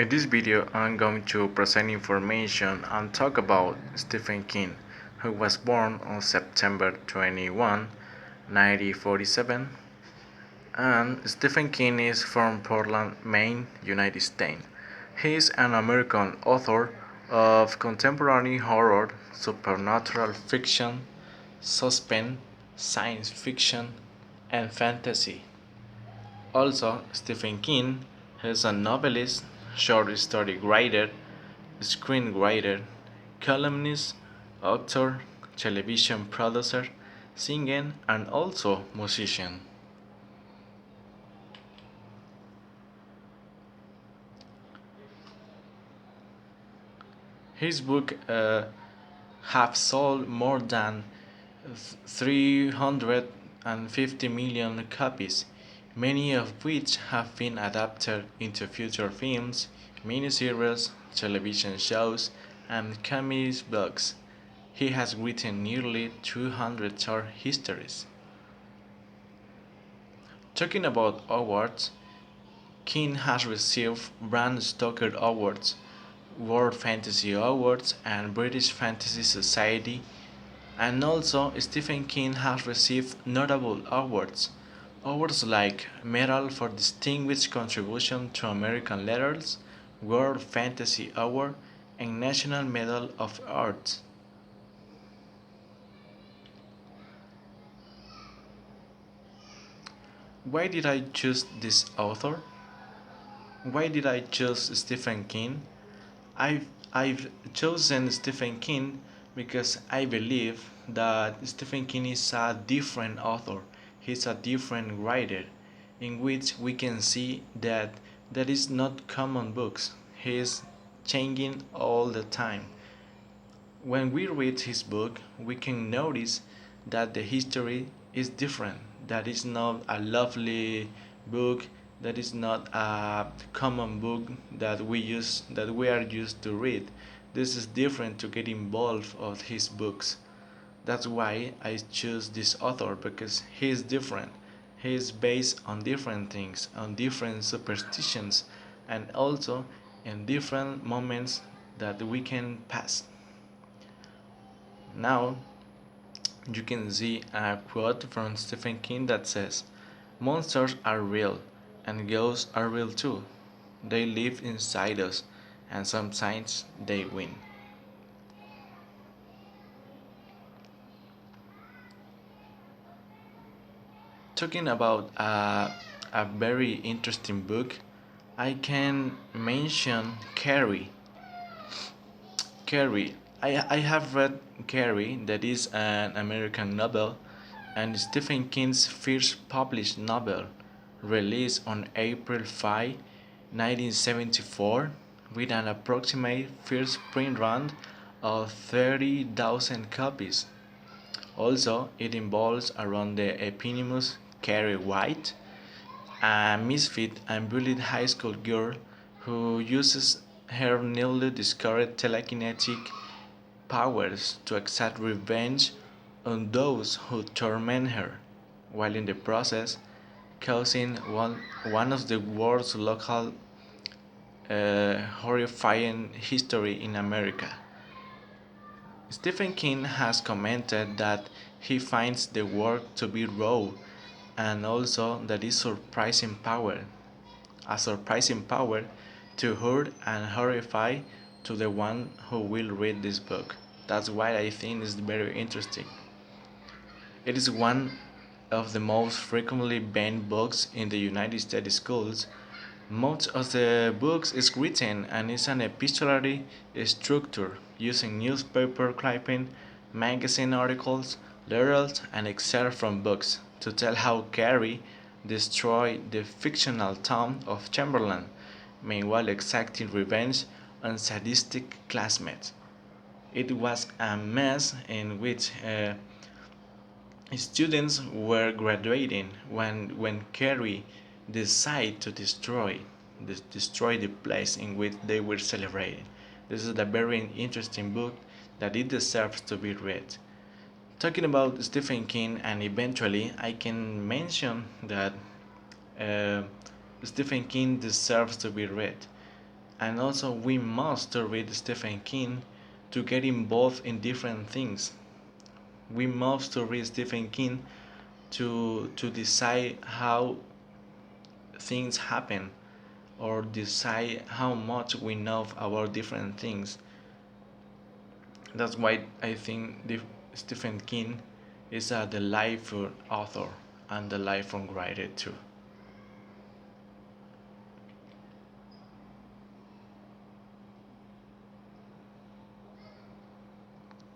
In this video, I'm going to present information and talk about Stephen King, who was born on September 21, 1947, and Stephen King is from Portland, Maine, United States. He is an American author of contemporary horror, supernatural fiction, suspense, science fiction, and fantasy. Also, Stephen King is a novelist, short story writer, screenwriter, columnist, author, television producer, singer, and also musician. His book have sold more than 350 million copies, many of which have been adapted into future films, miniseries, television shows, and comic books. He has written nearly 200 short histories. Talking about awards, King has received Bram Stoker Awards, World Fantasy Awards, and British Fantasy Society, and also Stephen King has received notable awards. Awards like Medal for Distinguished Contribution to American Letters, World Fantasy Award, and National Medal of Arts. Why did I choose this author? Why did I choose Stephen King? I've chosen Stephen King because I believe that Stephen King is a different author. He's a different writer in which we can see that that is not common books. He is changing all the time. When we read his book, we can notice that the history is different. That is not a lovely book. That is not a common book that we are used to read. This is different to get involved of his books. That's why I choose this author because he is different. He is based on different things, on different superstitions, and also in different moments that we can pass. Now you can see a quote from Stephen King that says, "Monsters are real, and ghosts are real too. They live inside us, and sometimes they win." Talking about a very interesting book, I can mention Carrie. Carrie. I have read Carrie, that is an American novel, and Stephen King's first published novel, released on April 5, 1974, with an approximate first print run of 30,000 copies. Also, it involves around the eponymous Carrie White, a misfit and bullied high school girl who uses her newly discovered telekinetic powers to exact revenge on those who torment her, while in the process causing one of the world's local horrifying history in America. Stephen King has commented that he finds the work to be raw and also that is a surprising power to hurt and horrify to the one who will read this book. That's why I think it's very interesting. It is one of the most frequently banned books in the United States schools. Most of the books is written and is an epistolary structure using newspaper clipping, magazine articles, letters, and excerpts from books to tell how Carrie destroyed the fictional town of Chamberlain, meanwhile exacting revenge on sadistic classmates. It was a mess in which students were graduating when Carrie decided to destroy the place in which they were celebrating. This is a very interesting book that it deserves to be read. Talking about Stephen King, and eventually I can mention that uh, Stephen King deserves to be read. And also we must read Stephen King to get involved in different things. We must read Stephen King to decide how things happen, or decide how much we know about different things. That's why I think Stephen King is a delightful author and delightful writer too.